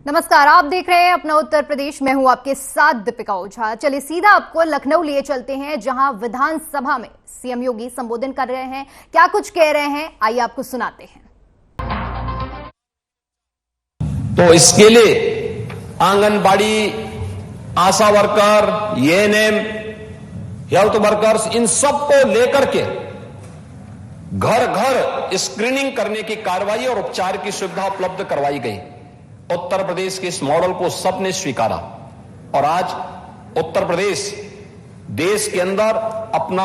नमस्कार, आप देख रहे हैं अपना उत्तर प्रदेश। मैं हूं आपके साथ दीपिका ओझा। चलिए सीधा आपको लखनऊ लिए चलते हैं, जहां विधानसभा में सीएम योगी संबोधन कर रहे हैं। क्या कुछ कह रहे हैं, आइए आपको सुनाते हैं। तो इसके लिए आंगनबाड़ी, आशा वर्कर, एएनएम, हेल्थ वर्कर्स, इन सबको लेकर के घर घर स्क्रीनिंग करने की कार्रवाई और उपचार की सुविधा उपलब्ध करवाई गई। उत्तर प्रदेश के इस मॉडल को सबने स्वीकारा और आज उत्तर प्रदेश देश के अंदर अपना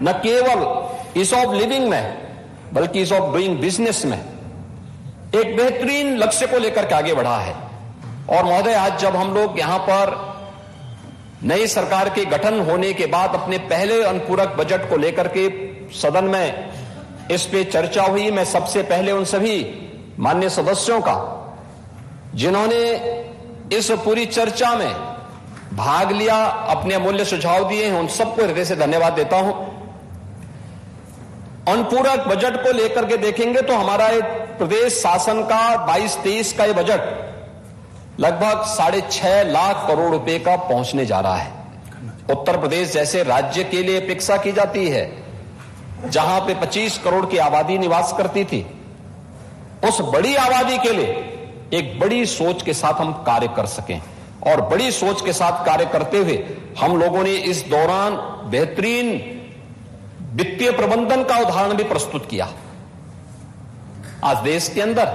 न केवल ईज ऑफ लिविंग में बल्कि ईज ऑफ डूइंग बिजनेस में एक बेहतरीन लक्ष्य को लेकर के आगे बढ़ा है। और महोदय, आज जब हम लोग यहां पर नई सरकार के गठन होने के बाद अपने पहले अनुपूरक बजट को लेकर के सदन में इस पे चर्चा हुई, मैं सबसे पहले उन सभी माननीय सदस्यों का जिन्होंने इस पूरी चर्चा में भाग लिया, अपने अमूल्य सुझाव दिए हैं, उन सबको हृदय से धन्यवाद देता हूं। अनुपूरक बजट को लेकर के देखेंगे तो हमारा प्रदेश शासन का 22-23 का ये बजट लगभग 6.5 लाख करोड़ रुपए का पहुंचने जा रहा है। उत्तर प्रदेश जैसे राज्य के लिए अपेक्षा की जाती है जहां पे 25 करोड़ की आबादी निवास करती थी, उस बड़ी आबादी के लिए एक बड़ी सोच के साथ हम कार्य कर सकें। और बड़ी सोच के साथ कार्य करते हुए हम लोगों ने इस दौरान बेहतरीन वित्तीय प्रबंधन का उदाहरण भी प्रस्तुत किया। आज देश के अंदर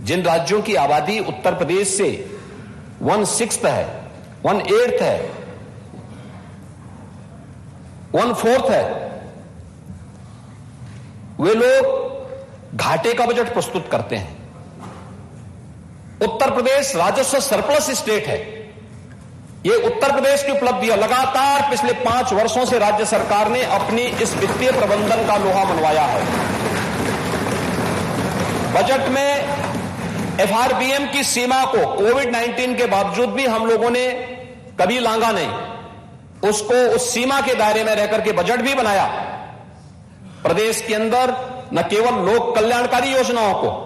जिन राज्यों की आबादी उत्तर प्रदेश से 1/6 है, 1/8 है, 1/4 है, वे लोग घाटे का बजट प्रस्तुत करते हैं। उत्तर प्रदेश राजस्व सरप्लस स्टेट है। ये उत्तर प्रदेश की उपलब्धि है। लगातार पिछले 5 वर्षों से राज्य सरकार ने अपनी इस वित्तीय प्रबंधन का लोहा मनवाया है। बजट में एफआरबीएम की सीमा को कोविड-19 के बावजूद भी हम लोगों ने कभी लांघा नहीं, उसको उस सीमा के दायरे में रहकर के बजट भी बनाया। प्रदेश के अंदर न केवल लोक कल्याणकारी योजनाओं को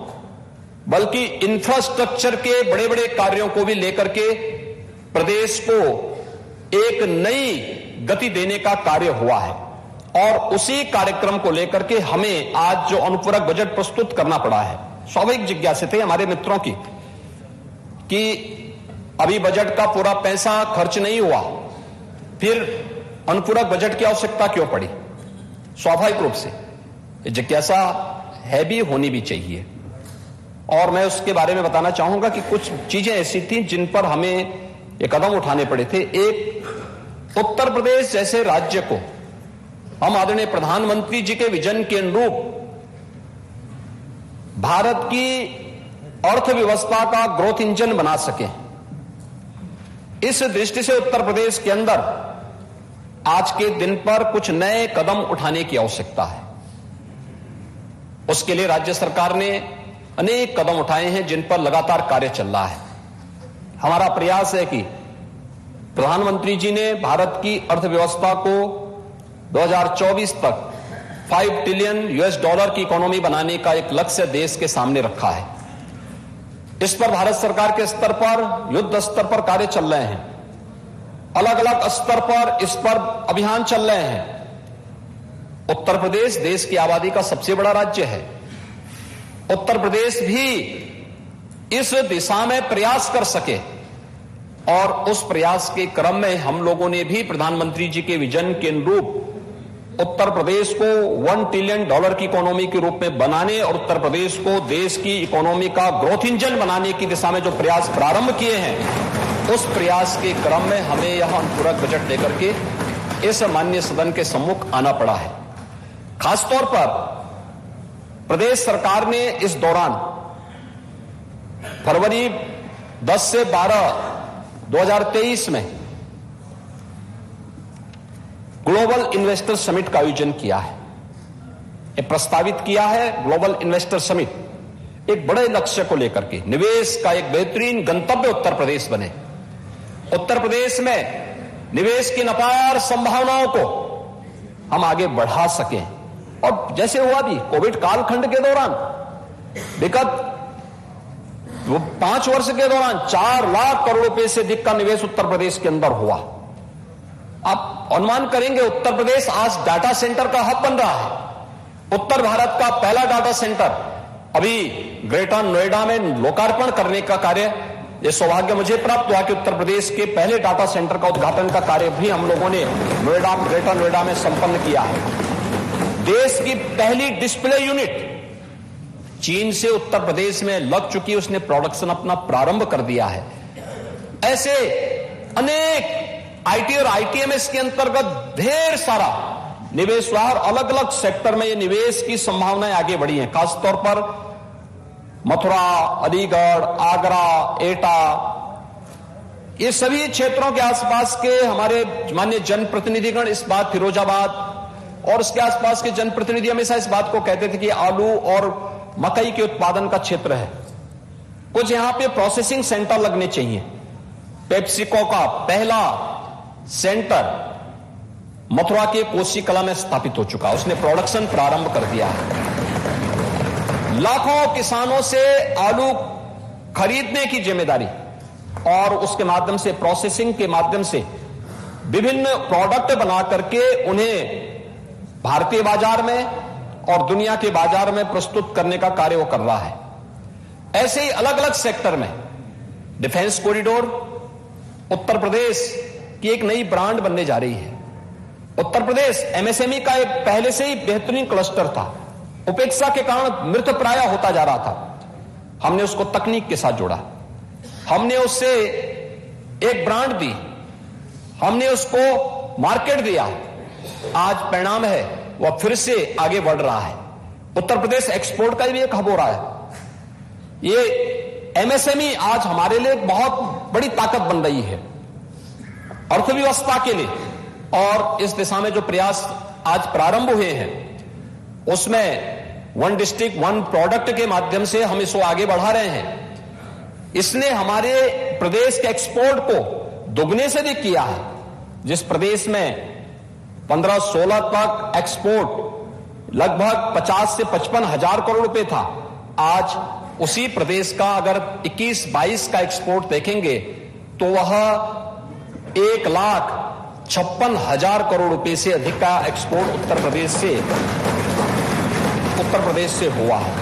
बल्कि इंफ्रास्ट्रक्चर के बड़े बड़े कार्यों को भी लेकर के प्रदेश को एक नई गति देने का कार्य हुआ है। और उसी कार्यक्रम को लेकर के हमें आज जो अनुपूरक बजट प्रस्तुत करना पड़ा है, स्वाभाविक जिज्ञासा थी हमारे मित्रों की कि अभी बजट का पूरा पैसा खर्च नहीं हुआ, फिर अनुपूरक बजट की आवश्यकता क्यों पड़ी। स्वाभाविक रूप से जिज्ञासा है भी, होनी भी चाहिए। और मैं उसके बारे में बताना चाहूंगा कि कुछ चीजें ऐसी थी जिन पर हमें ये कदम उठाने पड़े थे। एक, उत्तर प्रदेश जैसे राज्य को हम आदरणीय प्रधानमंत्री जी के विजन के अनुरूप भारत की अर्थव्यवस्था का ग्रोथ इंजन बना सके, इस दृष्टि से उत्तर प्रदेश के अंदर आज के दिन पर कुछ नए कदम उठाने की आवश्यकता है। उसके लिए राज्य सरकार ने अनेक कदम उठाए हैं जिन पर लगातार कार्य चल रहा है। हमारा प्रयास है कि प्रधानमंत्री जी ने भारत की अर्थव्यवस्था को 2024 तक $5 ट्रिलियन की इकोनॉमी बनाने का एक लक्ष्य देश के सामने रखा है। इस पर भारत सरकार के स्तर पर, युद्ध स्तर पर कार्य चल रहे हैं। अलग अलग स्तर पर इस पर अभियान चल रहे हैं। उत्तर प्रदेश देश की आबादी का सबसे बड़ा राज्य है। उत्तर प्रदेश भी इस दिशा में प्रयास कर सके और उस प्रयास के क्रम में हम लोगों ने भी प्रधानमंत्री जी के विजन के अनुरूप उत्तर प्रदेश को $1 ट्रिलियन की इकोनॉमी के रूप में बनाने और उत्तर प्रदेश को देश की इकोनॉमी का ग्रोथ इंजन बनाने की दिशा में जो प्रयास प्रारंभ किए हैं, उस प्रयास के क्रम में हमें यह अनुपूरक बजट लेकर के इस माननीय सदन के सम्मुख आना पड़ा है। खासतौर पर प्रदेश सरकार ने इस दौरान फरवरी 10 से 12, 2023 में ग्लोबल इन्वेस्टर समिट का आयोजन किया है। ये प्रस्तावित किया है ग्लोबल इन्वेस्टर समिट एक बड़े लक्ष्य को लेकर के, निवेश का एक बेहतरीन गंतव्य उत्तर प्रदेश बने। उत्तर प्रदेश में निवेश की अपार संभावनाओं को हम आगे बढ़ा सकें। और जैसे हुआ भी कोविड कालखंड के दौरान विगत वो 5 वर्ष के दौरान 4 लाख करोड़ रुपए से अधिक का निवेश उत्तर प्रदेश के अंदर हुआ। आप अनुमान करेंगे उत्तर प्रदेश आज डाटा सेंटर का हब बन रहा है। उत्तर भारत का पहला डाटा सेंटर अभी ग्रेटर नोएडा में लोकार्पण करने का कार्य, यह सौभाग्य मुझे प्राप्त हुआ कि उत्तर प्रदेश के पहले डाटा सेंटर का उद्घाटन का कार्य भी हम लोगों ने ग्रेटर नोएडा में संपन्न किया है। देश की पहली डिस्प्ले यूनिट चीन से उत्तर प्रदेश में लग चुकी, उसने प्रोडक्शन अपना प्रारंभ कर दिया है। ऐसे अनेक आईटी और आईटीएमएस के अंतर्गत ढेर सारा निवेश हुआ और अलग अलग सेक्टर में ये निवेश की संभावनाएं आगे बढ़ी हैं। खासतौर पर मथुरा, अलीगढ़, आगरा, एटा, ये सभी क्षेत्रों के आसपास के हमारे माननीय जनप्रतिनिधिगण इस बात, फिरोजाबाद और उसके आसपास के जनप्रतिनिधि हमेशा इस बात को कहते थे कि आलू और मकई के उत्पादन का क्षेत्र है, कुछ यहां पे प्रोसेसिंग सेंटर लगने चाहिए। पेप्सिको का पहला सेंटर मथुरा के कोसी कला में स्थापित हो चुका, उसने प्रोडक्शन प्रारंभ कर दिया है। लाखों किसानों से आलू खरीदने की जिम्मेदारी और उसके माध्यम से प्रोसेसिंग के माध्यम से विभिन्न प्रोडक्ट बना करके उन्हें भारतीय बाजार में और दुनिया के बाजार में प्रस्तुत करने का कार्य वो कर रहा है। ऐसे ही अलग अलग सेक्टर में डिफेंस कॉरिडोर, उत्तर प्रदेश की एक नई ब्रांड बनने जा रही है। उत्तर प्रदेश एमएसएमई का एक पहले से ही बेहतरीन क्लस्टर था, उपेक्षा के कारण मृतप्राय होता जा रहा था। हमने उसको तकनीक के साथ जोड़ा, हमने उससे एक ब्रांड दी, हमने उसको मार्केट दिया। आज परिणाम है वह फिर से आगे बढ़ रहा है। उत्तर प्रदेश एक्सपोर्ट का भी एक हब हो रहा है। ये एमएसएमई आज हमारे लिए एक बहुत बड़ी ताकत बन रही है अर्थव्यवस्था के लिए, और इस दिशा में जो प्रयास आज प्रारंभ हुए हैं उसमें वन डिस्ट्रिक्ट वन प्रोडक्ट के माध्यम से हम इसको आगे बढ़ा रहे हैं। इसने हमारे प्रदेश के एक्सपोर्ट को दुगने से भी किया है। जिस प्रदेश में 15-16 तक एक्सपोर्ट लगभग 50 से 55 हजार करोड़ रुपए था, आज उसी प्रदेश का अगर 21-22 का एक्सपोर्ट देखेंगे तो वह 1,56,000 करोड़ रुपए से अधिक का एक्सपोर्ट उत्तर प्रदेश से हुआ है।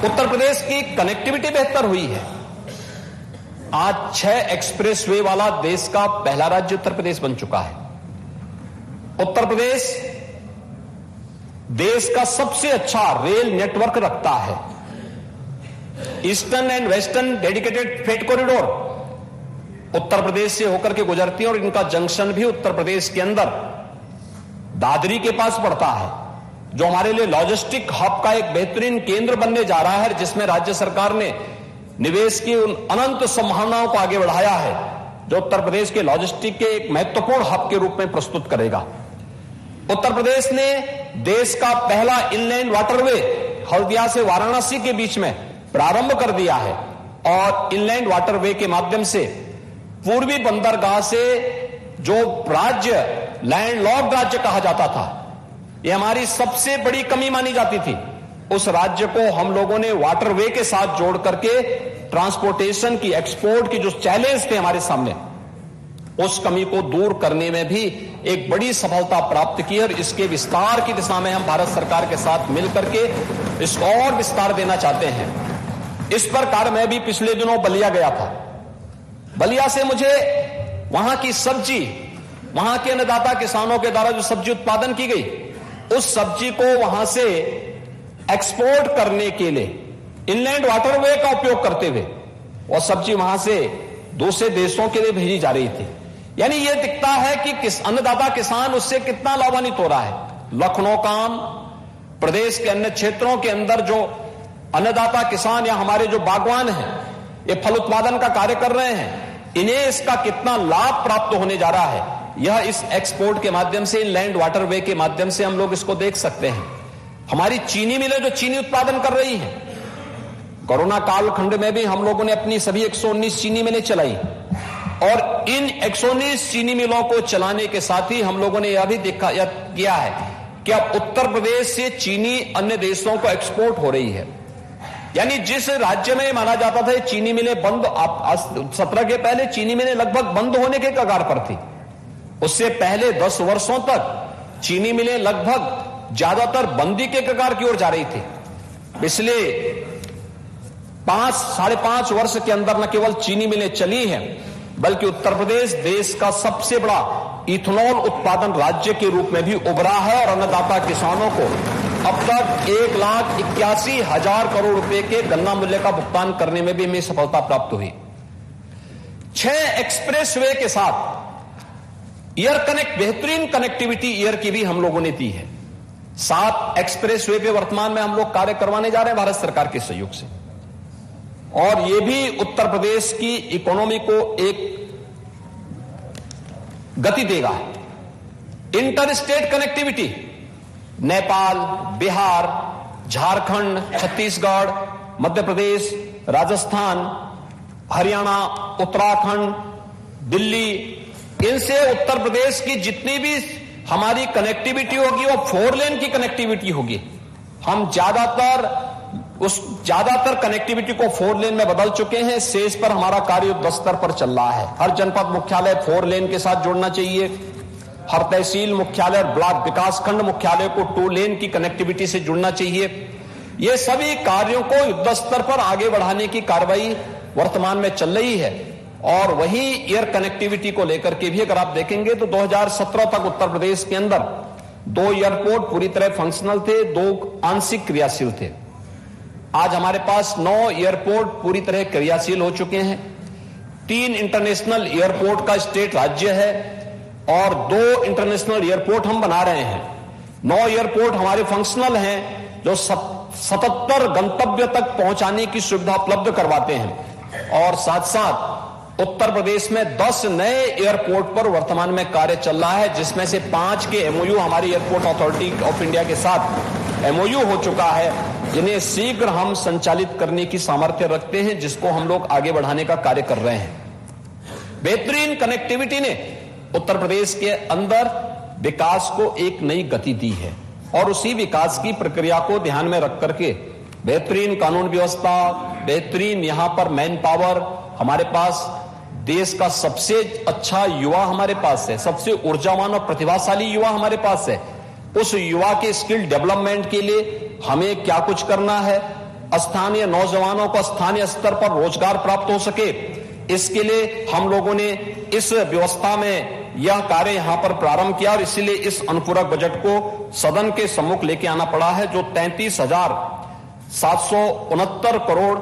उत्तर प्रदेश की कनेक्टिविटी बेहतर हुई है। आज 6 एक्सप्रेसवे वाला देश का पहला राज्य उत्तर प्रदेश बन चुका है। उत्तर प्रदेश देश का सबसे अच्छा रेल नेटवर्क रखता है। Eastern and western dedicated freight corridor Uttar Pradesh से होकर के गुजरती है और इनका जंक्शन भी उत्तर प्रदेश के अंदर दादरी के पास पड़ता है, जो हमारे लिए लॉजिस्टिक हब का एक बेहतरीन केंद्र बनने जा रहा है, जिसमें राज्य सरकार ने निवेश की उन अनंत संभावनाओं को आगे बढ़ाया है, जो उत्तर प्रदेश के लॉजिस्टिक के एक महत्वपूर्ण हब के रूप में प्रस्तुत करेगा। उत्तर प्रदेश ने देश का पहला इनलैंड वाटरवे हल्दिया से वाराणसी के बीच में प्रारंभ कर दिया है, और इनलैंड वाटरवे के माध्यम से पूर्वी बंदरगाह से जो राज्य लैंडलॉक्ड राज्य कहा जाता था, यह हमारी सबसे बड़ी कमी मानी जाती थी, उस राज्य को हम लोगों ने वाटरवे के साथ जोड़ करके ट्रांसपोर्टेशन की, एक्सपोर्ट की जो चैलेंज थे हमारे सामने, उस कमी को दूर करने में भी एक बड़ी सफलता प्राप्त की। और इसके विस्तार की दिशा में हम भारत सरकार के साथ मिलकर के इसको और विस्तार देना चाहते हैं। इस प्रकार मैं भी पिछले दिनों बलिया गया था। बलिया से मुझे वहां की सब्जी, वहां के अन्नदाता किसानों के द्वारा जो सब्जी उत्पादन की गई, उस सब्जी को वहां से एक्सपोर्ट करने के लिए इनलैंड वाटरवे का उपयोग करते हुए और सब्जी वहां से दूसरे देशों के लिए भेजी जा रही थी। यानी यह दिखता है कि अन्नदाता किसान उससे कितना लाभान्वित हो रहा है। लखनऊ काम, प्रदेश के अन्य क्षेत्रों के अंदर जो अन्नदाता किसान या हमारे जो बागवान हैं, ये फल उत्पादन का कार्य कर रहे हैं, इन्हें इसका कितना लाभ प्राप्त होने जा रहा है, यह इस एक्सपोर्ट के माध्यम से, इनलैंड वाटरवे के माध्यम से हम लोग इसको देख सकते हैं। हमारी चीनी मिलें जो चीनी उत्पादन कर रही हैं, कोरोना कालखंड में भी हम लोगों ने अपनी सभी 119 चीनी मिलें चलाई, और इन 119 चीनी मिलों को चलाने के साथ ही हम लोगों ने यह भी किया है कि अब उत्तर प्रदेश से चीनी अन्य देशों को एक्सपोर्ट हो रही है। यानी जिस राज्य में माना जाता था चीनी मिलें बंद, आज 17 के पहले चीनी मिलें लगभग बंद होने के कगार पर थी, उससे पहले 10 वर्षों तक चीनी मिलें लगभग ज्यादातर बंदी के कगार की ओर जा रही थी। पिछले 5-5.5 वर्ष के अंदर न केवल चीनी मिलें चली हैं, बल्कि उत्तर प्रदेश देश का सबसे बड़ा इथेनॉल उत्पादन राज्य के रूप में भी उभरा है और अन्नदाता किसानों को अब तक 1,81,000 करोड़ रुपए के गन्ना मूल्य का भुगतान करने में भी हमें सफलता प्राप्त हुई। 6 एक्सप्रेसवे के साथ एयर कनेक्ट, बेहतरीन कनेक्टिविटी एयर की भी हम लोगों ने दी है। 7 एक्सप्रेसवे पे वर्तमान में हम लोग कार्य करवाने जा रहे हैं भारत सरकार के सहयोग से, और यह भी उत्तर प्रदेश की इकोनॉमी को एक गति देगा। Inter state connectivity, Nepal, Bihar, Jharkhand, Chhattisgarh, Madhya Pradesh, Rajasthan, Haryana, Uttarakhand, Delhi, इनसे उत्तर प्रदेश की जितनी भी हमारी कनेक्टिविटी होगी वो 4 लेन की कनेक्टिविटी होगी। हम ज्यादातर कनेक्टिविटी को 4 लेन में बदल चुके हैं। शेष पर हमारा कार्य युद्ध स्तर पर चल रहा है। हर जनपद मुख्यालय 4 लेन के साथ जुड़ना चाहिए। हर तहसील मुख्यालय और ब्लॉक विकास खंड मुख्यालय को 2 लेन की कनेक्टिविटी से जुड़ना चाहिए। ये सभी कार्यों को युद्ध स्तर पर आगे बढ़ाने की कार्रवाई वर्तमान में चल रही है। और वही एयर कनेक्टिविटी को लेकर के भी अगर आप देखेंगे तो 2017 तक उत्तर प्रदेश के अंदर 2 एयरपोर्ट पूरी तरह फंक्शनल थे, 2 आंशिक क्रियाशील थे। आज हमारे पास 9 एयरपोर्ट पूरी तरह क्रियाशील हो चुके हैं। 3 इंटरनेशनल एयरपोर्ट का स्टेट राज्य है और 2 इंटरनेशनल एयरपोर्ट हम बना रहे हैं। 9 एयरपोर्ट हमारे फंक्शनल हैं जो 77 गंतव्य तक पहुंचाने की सुविधा उपलब्ध करवाते हैं। और साथ साथ उत्तर प्रदेश में 10 नए एयरपोर्ट पर वर्तमान में कार्य चल रहा है, जिसमें से 5 के एमओयू हमारी एयरपोर्ट अथॉरिटी ऑफ इंडिया के साथ एमओयू हो चुका है, जिन्हें शीघ्र हम संचालित करने की सामर्थ्य रखते हैं, जिसको हम लोग आगे बढ़ाने का कार्य कर रहे हैं। बेहतरीन कनेक्टिविटी ने उत्तर प्रदेश के अंदर विकास को एक नई गति दी है और उसी विकास की प्रक्रिया को ध्यान में रख करके बेहतरीन कानून व्यवस्था, बेहतरीन यहां पर मैन पावर, हमारे पास देश का सबसे अच्छा युवा हमारे पास है, सबसे ऊर्जावान और प्रतिभाशाली युवा हमारे पास है। उस युवा के स्किल डेवलपमेंट के लिए हमें क्या कुछ करना है, स्थानीय नौजवानों को स्थानीय स्तर पर रोजगार प्राप्त हो सके, इसके लिए हम लोगों ने इस व्यवस्था में यह कार्य यहां पर प्रारंभ किया और इसीलिए इस अनुपूरक बजट को सदन के सम्मुख लेके आना पड़ा है, जो 33,769 करोड़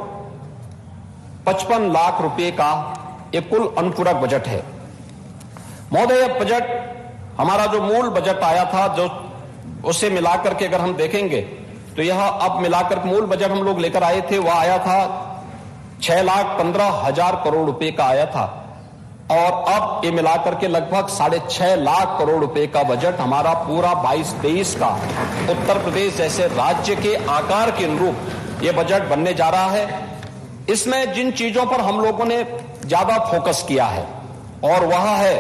55 लाख रुपए का एक कुल अनुपूरक बजट है। महोदय, बजट हमारा जो मूल बजट आया था, जो उसे मिलाकर के अगर हम देखेंगे तो यह अब मिलाकर मूल बजट हम लोग लेकर आए थे, वह आया था 6,15,000 करोड़ रुपए का आया था और अब ये मिलाकर के लगभग 6.5 लाख करोड़ रुपए का बजट हमारा पूरा 22-23 का उत्तर प्रदेश जैसे राज्य के आकार के अनुरूप ये बजट बनने जा रहा है। इसमें जिन चीजों पर हम लोगों ने ज्यादा फोकस किया है और वह है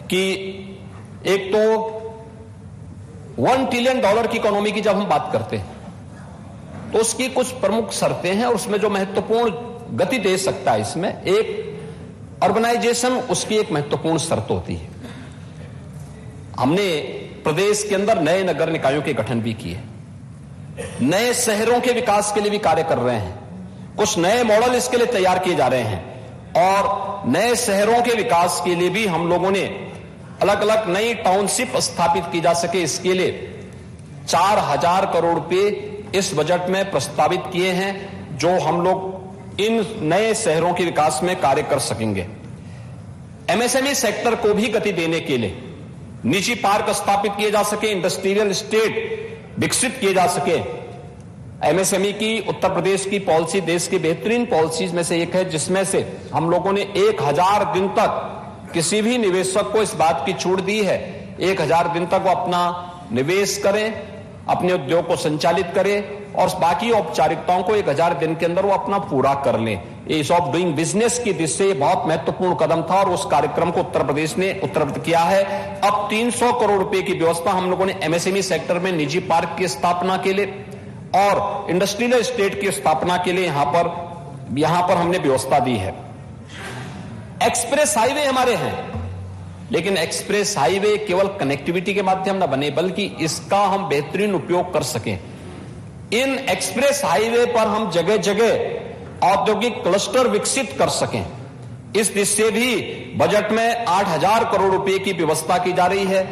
कि एक तो $1 ट्रिलियन की इकोनॉमी की जब हम बात करते हैं तो उसकी कुछ प्रमुख शर्तें हैं और उसमें जो महत्वपूर्ण गति दे सकता है, इसमें एक अर्बनाइजेशन उसकी एक महत्वपूर्ण शर्त होती है। हमने प्रदेश के अंदर नए नगर निकायों के गठन भी किए, नए शहरों के विकास के लिए भी कार्य कर रहे हैं, कुछ नए मॉडल इसके लिए तैयार किए जा रहे हैं और नए शहरों के विकास के लिए भी हम लोगों ने अलग अलग नई टाउनशिप स्थापित की जा सके, इसके लिए 4,000 करोड़ रुपए इस बजट में प्रस्तावित किए हैं, जो हम लोग इन नए शहरों के विकास में कार्य कर सकेंगे। एमएसएमई सेक्टर को भी गति देने के लिए निजी पार्क स्थापित किए जा सके, इंडस्ट्रियल स्टेट विकसित किए जा सके। एमएसएमई की उत्तर प्रदेश की पॉलिसी देश की बेहतरीन पॉलिसीज में से एक है, जिसमें से हम लोगों ने 1000 दिन तक किसी भी निवेशक को इस बात की छूट दी है, 1000 दिन तक वो अपना निवेश करें, अपने उद्योग को संचालित करें और बाकी औपचारिकताओं को 1000 दिन के अंदर वो अपना पूरा कर लें। ईज ऑफ डूइंग बिजनेस की दृष्टि से बहुत महत्वपूर्ण कदम था और उस कार्यक्रम को उत्तर प्रदेश ने उत्तरप्रेत किया है। अब 300 करोड़ रुपए की व्यवस्था हम लोगों ने एमएसएमई सेक्टर में निजी पार्क की स्थापना के लिए और इंडस्ट्रियल एस्टेट की स्थापना के लिए यहां पर हमने व्यवस्था दी है। एक्सप्रेस हाईवे हमारे हैं, लेकिन एक्सप्रेस हाईवे केवल कनेक्टिविटी के माध्यम न बने, बल्कि इसका हम बेहतरीन उपयोग कर सकें। इन एक्सप्रेस हाईवे पर हम जगह जगह औद्योगिक क्लस्टर विकसित कर सकें। इस दिशा से भी बजट में 8,000 करोड़ रुपए की व्यवस्था की जा रही है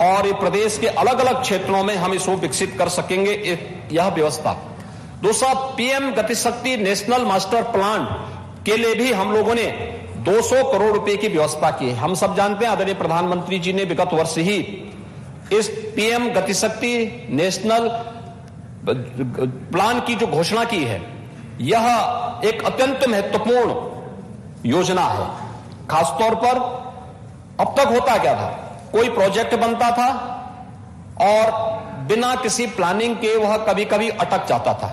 और ये प्रदेश के अलग अलग क्षेत्रों में हम इसको विकसित कर सकेंगे, यह व्यवस्था। दूसरा, PM Gati Shakti national master plan के लिए भी हम लोगों ने 200 करोड़ रुपए की व्यवस्था की है। हम सब जानते हैं आदरणीय प्रधानमंत्री जी ने विगत वर्ष ही इस पीएम गतिशक्ति नेशनल प्लान की जो घोषणा की है, यह एक अत्यंत महत्वपूर्ण योजना है। खासतौर पर अब तक होता क्या था, कोई प्रोजेक्ट बनता था और बिना किसी प्लानिंग के वह कभी कभी अटक जाता था,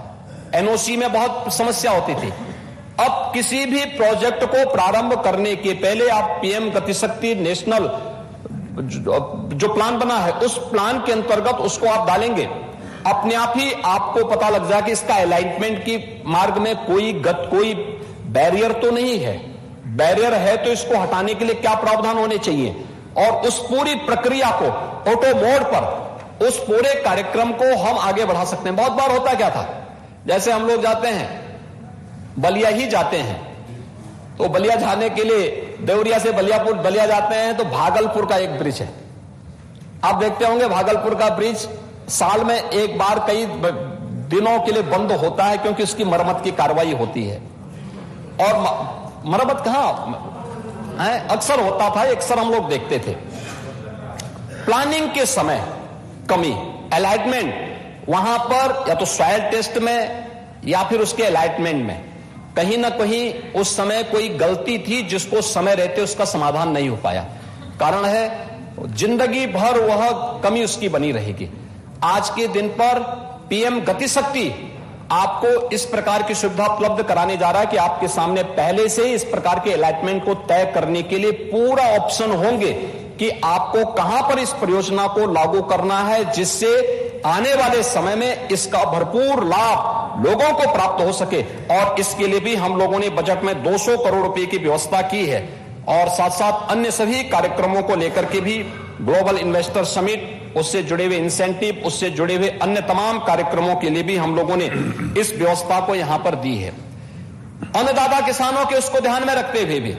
एनओसी में बहुत समस्या होती थी। अब किसी भी प्रोजेक्ट को प्रारंभ करने के पहले आप पीएम गतिशक्ति नेशनल जो प्लान बना है, उस प्लान के अंतर्गत उसको आप डालेंगे, अपने आप ही आपको पता लग जाए कि इसका अलाइनमेंट की मार्ग में कोई बैरियर तो नहीं है। बैरियर है तो इसको हटाने के लिए क्या प्रावधान होने चाहिए, और उस पूरी प्रक्रिया को ऑटो मोड पर उस पूरे कार्यक्रम को हम आगे बढ़ा सकते हैं। बहुत बार होता क्या था, जैसे हम लोग जाते हैं बलिया ही जाते हैं, तो बलिया जाने के लिए देवरिया से बलिया जाते हैं तो भागलपुर का एक ब्रिज है। आप देखते होंगे भागलपुर का ब्रिज साल में एक बार कई दिनों के लिए बंद होता है, क्योंकि उसकी मरम्मत की कार्रवाई होती है। और मरम्मत कहां है, अक्सर होता था, अक्सर हम लोग देखते थे। प्लानिंग के समय कमी, अलाइनमेंट वहां पर या तो सॉइल टेस्ट में या फिर उसके अलाइनमेंट में कहीं ना कहीं उस समय कोई गलती थी, जिसको समय रहते उसका समाधान नहीं हो पाया। कारण है जिंदगी भर वह कमी उसकी बनी रहेगी। आज के दिन पर पीएम गतिशक्ति आपको इस प्रकार की सुविधा उपलब्ध कराने जा रहा है कि आपके सामने पहले से ही इस प्रकार के अलाइनमेंट को तय करने के लिए पूरा ऑप्शन होंगे कि आपको कहां पर इस परियोजना को लागू करना है, जिससे आने वाले समय में इसका भरपूर लाभ लोगों को प्राप्त हो सके। और इसके लिए भी हम लोगों ने बजट में 200 करोड़ रुपए की व्यवस्था की है, और साथ साथ अन्य सभी कार्यक्रमों को लेकर के भी ग्लोबल इन्वेस्टर समिट, उससे जुड़े हुए इंसेंटिव, उससे जुड़े हुए अन्य तमाम कार्यक्रमों के लिए भी हम लोगों ने इस व्यवस्था को यहां पर दी है। अन्नदाता किसानों के उसको ध्यान में रखते हुए भी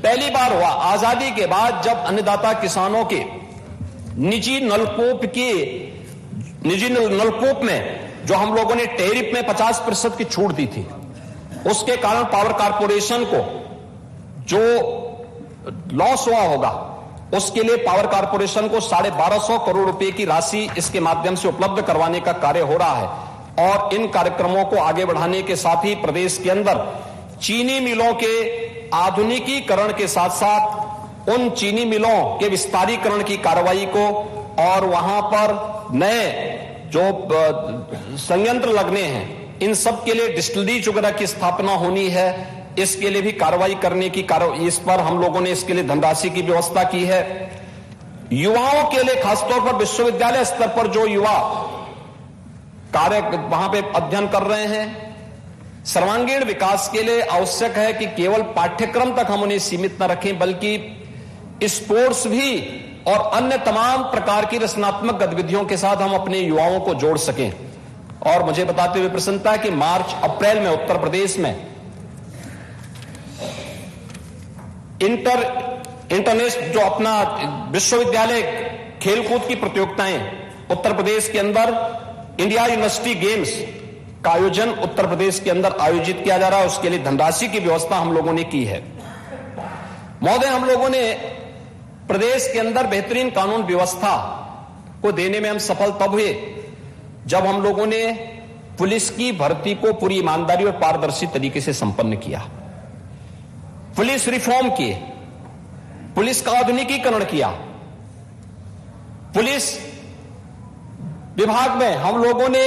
पहली बार हुआ आजादी के बाद, जब अन्नदाता किसानों के निजी नलकूप में जो हम लोगों ने टैरिफ में 50% की छूट दी थी, उसके कारण पावर कारपोरेशन को जो लॉस हुआ होगा, उसके लिए पावर कारपोरेशन को 1250 करोड़ रुपए की राशि इसके माध्यम से उपलब्ध करवाने का कार्य हो रहा है। और इन कार्यक्रमों को आगे बढ़ाने के साथ ही प्रदेश के अंदर चीनी मिलों के आधुनिकीकरण के साथ साथ उन चीनी मिलों के विस्तारीकरण की कार्रवाई को, और वहां पर नए जो संयंत्र लगने हैं, इन सब के लिए डिस्टिलरीज वगैरह की स्थापना होनी है, इसके लिए भी कार्रवाई करने की इस पर हम लोगों ने इसके लिए धनराशि की व्यवस्था की है। युवाओं के लिए खासतौर पर विश्वविद्यालय स्तर पर जो युवा कार्य वहां पे अध्ययन कर रहे हैं, सर्वांगीण विकास के लिए आवश्यक है कि केवल पाठ्यक्रम तक हम उन्हें सीमित न रखें, बल्कि स्पोर्ट्स भी और अन्य तमाम प्रकार की रचनात्मक गतिविधियों के साथ हम अपने युवाओं को जोड़ सकें। और मुझे बताते हुए प्रसन्नता है कि मार्च अप्रैल में उत्तर प्रदेश में इंटरनेशनल जो अपना विश्वविद्यालय खेलकूद की प्रतियोगिताएं उत्तर प्रदेश के अंदर इंडिया यूनिवर्सिटी गेम्स का आयोजन उत्तर प्रदेश के अंदर आयोजित किया जा रहा है। उसके लिए धनराशि की व्यवस्था हम लोगों ने की है। महोदय, हम लोगों ने प्रदेश के अंदर बेहतरीन कानून व्यवस्था को देने में हम सफल तब हुए जब हम लोगों ने पुलिस की भर्ती को पूरी ईमानदारी और पारदर्शी तरीके से संपन्न किया, पुलिस रिफॉर्म किए, पुलिस का आधुनिकीकरण किया, पुलिस विभाग में हम लोगों ने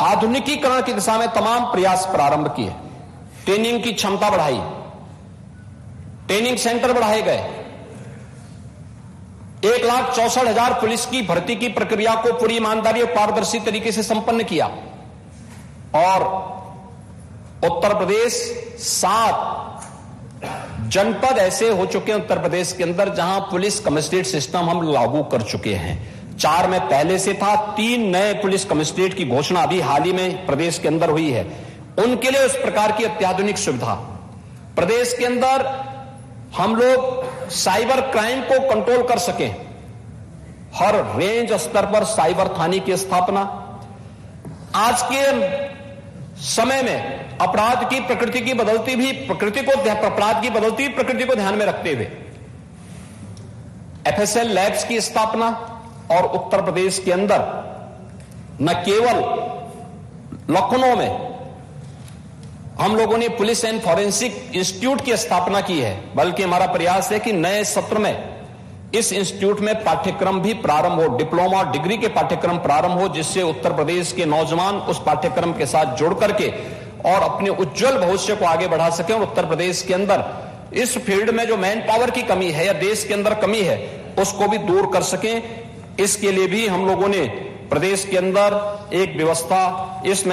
आधुनिकीकरण की दिशा में तमाम प्रयास प्रारंभ किए, ट्रेनिंग की क्षमता बढ़ाई, ट्रेनिंग सेंटर बढ़ाए गए, 1,64,000 पुलिस की भर्ती की प्रक्रिया को पूरी ईमानदारी और पारदर्शी तरीके से संपन्न किया। और उत्तर प्रदेश 7 जनपद ऐसे हो चुके हैं उत्तर प्रदेश के अंदर जहां पुलिस कमिश्नरेट सिस्टम हम लागू कर चुके हैं। 4 में पहले से था, 3 नए पुलिस कमिश्नरेट की घोषणा अभी हाल ही में प्रदेश के अंदर हुई है। उनके लिए उस प्रकार की अत्याधुनिक सुविधा प्रदेश के अंदर हम लोग साइबर क्राइम को कंट्रोल कर सकें। हर रेंज स्तर पर साइबर थाने की स्थापना, आज के समय में अपराध की प्रकृति की बदलती भी अपराध की बदलती प्रकृति को ध्यान में रखते हुए FSL लैब्स की स्थापना, और उत्तर प्रदेश के अंदर न केवल लखनऊ में हम लोगों ने पुलिस एंड फॉरेंसिक इंस्टीट्यूट की स्थापना की है, बल्कि हमारा प्रयास है कि नए सत्र में इस इंस्टीट्यूट में पाठ्यक्रम भी प्रारंभ हो, डिप्लोमा और डिग्री के पाठ्यक्रम प्रारंभ हो, जिससे उत्तर प्रदेश के नौजवान उस पाठ्यक्रम के साथ जुड़ करके और अपने उज्जवल भविष्य को आगे बढ़ा सकें। और उत्तर प्रदेश के अंदर इस फील्ड में जो मैन पावर की कमी है या देश के अंदर कमी है उसको भी दूर कर सकें। इसके लिए भी हम लोगों ने प्रदेश के अंदर एक व्यवस्था इस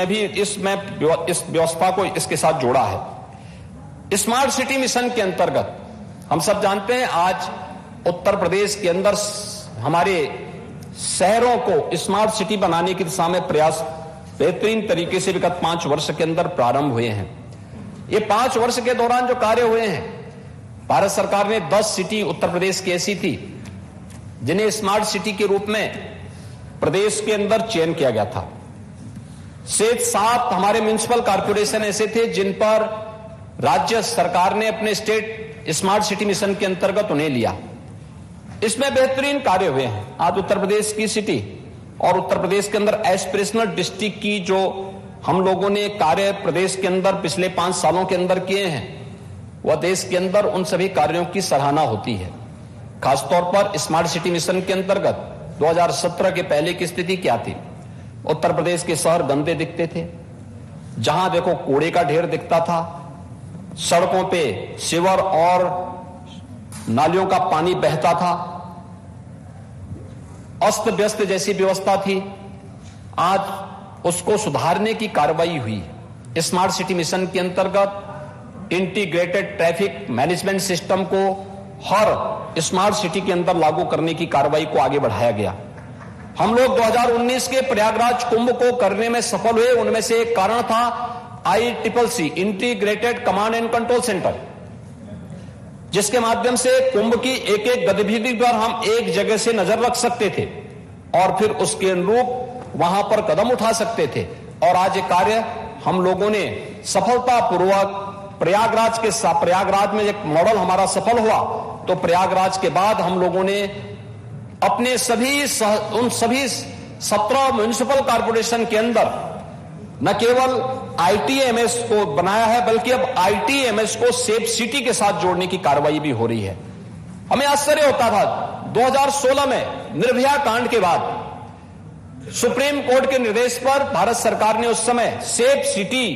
व्यवस्था को इसके साथ जोड़ा है। स्मार्ट सिटी मिशन के अंतर्गत हम सब जानते हैं आज उत्तर प्रदेश के अंदर हमारे शहरों को स्मार्ट सिटी बनाने की दिशा में प्रयास बेहतरीन तरीके से विगत 5 वर्ष के अंदर प्रारंभ हुए हैं। ये 5 वर्ष के दौरान जो कार्य हुए हैं, भारत सरकार ने 10 सिटी उत्तर प्रदेश की ऐसी थी जिन्हें स्मार्ट सिटी के रूप में प्रदेश के अंदर चयन किया गया था। 7 हमारे म्युनिसिपल कॉर्पोरेशन ऐसे थे जिन पर राज्य सरकार ने अपने स्टेट स्मार्ट सिटी मिशन के अंतर्गत उन्हें लिया। इसमें बेहतरीन कार्य हुए हैं। आज उत्तर प्रदेश की सिटी और उत्तर प्रदेश के अंदर एस्पिरेशनल डिस्ट्रिक्ट की जो हम लोगों ने कार्य प्रदेश के अंदर पिछले 5 सालों के अंदर किए हैं, वह देश के अंदर उन सभी कार्यों की सराहना होती है। खासतौर पर स्मार्ट सिटी मिशन के अंतर्गत 2017 के पहले की स्थिति क्या थी? उत्तर प्रदेश के शहर गंदे दिखते थे, जहां देखो कूड़े का ढेर दिखता था, सड़कों पे सीवर और नालियों का पानी बहता था, अस्त व्यस्त जैसी व्यवस्था थी। आज उसको सुधारने की कार्रवाई हुई। स्मार्ट सिटी मिशन के अंतर्गत इंटीग्रेटेड ट्रैफिक मैनेजमेंट सिस्टम को हर स्मार्ट सिटी के अंदर लागू करने की कार्रवाई को आगे बढ़ाया गया। हम लोग 2019 के प्रयागराज कुंभ को करने में सफल हुए। उनमें से एक कारण था ICCC integrated command and control centre, जिसके माध्यम से कुंभ की एक एक गतिविधि पर हम एक जगह से नजर रख सकते थे और फिर उसके अनुरूप वहां पर कदम उठा सकते थे। और आज ये कार्य हम लोगों ने सफलतापूर्वक प्रयागराज में एक मॉडल हमारा सफल हुआ, तो प्रयागराज के बाद हम लोगों ने अपने उन सभी 17 म्युनिसिपल कॉर्पोरेशन के अंदर न केवल ITMS को बनाया है, बल्कि अब ITMS को सेफ सिटी के साथ जोड़ने की कार्रवाई भी हो रही है। हमें आश्चर्य होता था 2016 में निर्भया कांड के बाद सुप्रीम कोर्ट के निर्देश पर भारत सरकार ने उस समय सेफ सिटी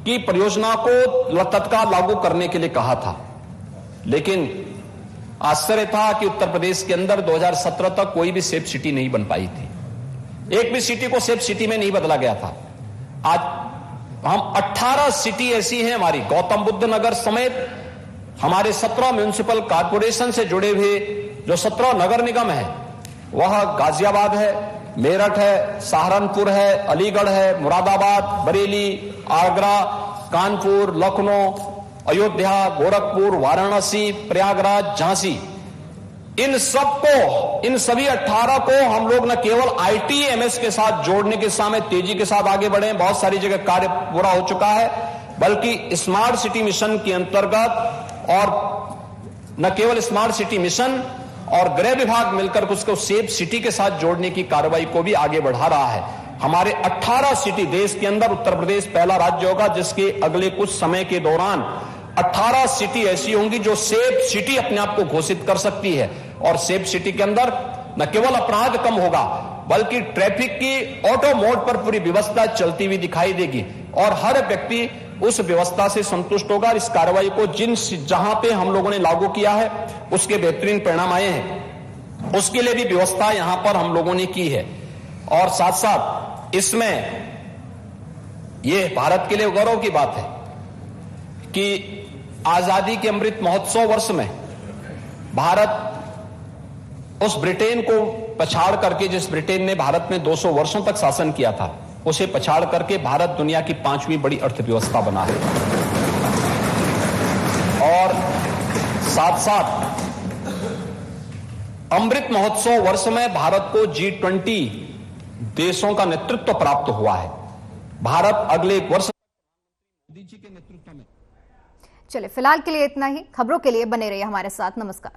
की परियोजना को तत्काल लागू करने के लिए कहा था, लेकिन आश्चर्य था कि उत्तर प्रदेश के अंदर 2017 तक कोई भी सेफ सिटी नहीं बन पाई थी। एक भी सिटी को सेफ सिटी में नहीं बदला गया था। आज हम 18 सिटी ऐसी हैं हमारी, गौतम बुद्ध नगर समेत हमारे 17 म्युनिसिपल कॉर्पोरेशन से जुड़े हुए जो 17 नगर निगम है, वह गाजियाबाद है, मेरठ है, सहारनपुर है, अलीगढ़ है, मुरादाबाद, बरेली, आगरा, कानपुर, लखनऊ, अयोध्या, गोरखपुर, वाराणसी, प्रयागराज, झांसी, इन सभी 18 को हम लोग न केवल ITMS के साथ जोड़ने के सामने तेजी के साथ आगे बढ़े, बहुत सारी जगह कार्य पूरा हो चुका है, बल्कि स्मार्ट सिटी मिशन के अंतर्गत और न केवल स्मार्ट सिटी मिशन और गृह विभाग मिलकर उसको सेफ सिटी के साथ जोड़ने की कार्रवाई को भी आगे बढ़ा रहा है। हमारे 18 सिटी देश के अंदर उत्तर प्रदेश पहला राज्य होगा जिसके अगले कुछ समय के दौरान 18 सिटी ऐसी होंगी जो सेफ सिटी अपने आप को घोषित कर सकती है। और सेफ सिटी के अंदर न केवल अपराध कम होगा, बल्कि ट्रैफिक की ऑटो मोड पर पूरी व्यवस्था चलती हुई दिखाई देगी और हर व्यक्ति उस व्यवस्था से संतुष्ट होगा। इस कार्रवाई को जहां पे हम लोगों ने लागू किया है उसके बेहतरीन परिणाम आए हैं। उसके लिए भी व्यवस्था यहां पर हम लोगों ने की है। और साथ साथ इसमें यह भारत के लिए गौरव की बात है कि आजादी के अमृत महोत्सव वर्ष में भारत उस ब्रिटेन को पछाड़ करके, जिस ब्रिटेन ने भारत में 200 वर्षों तक शासन किया था, उसे पछाड़ करके भारत दुनिया की 5वीं बड़ी अर्थव्यवस्था बना है। और साथ साथ अमृत महोत्सव वर्ष में भारत को G20 देशों का नेतृत्व प्राप्त हुआ है। भारत अगले एक वर्ष मोदी जी के नेतृत्व में। चलिए, फिलहाल के लिए इतना ही। खबरों के लिए बने रहिए हमारे साथ। नमस्कार।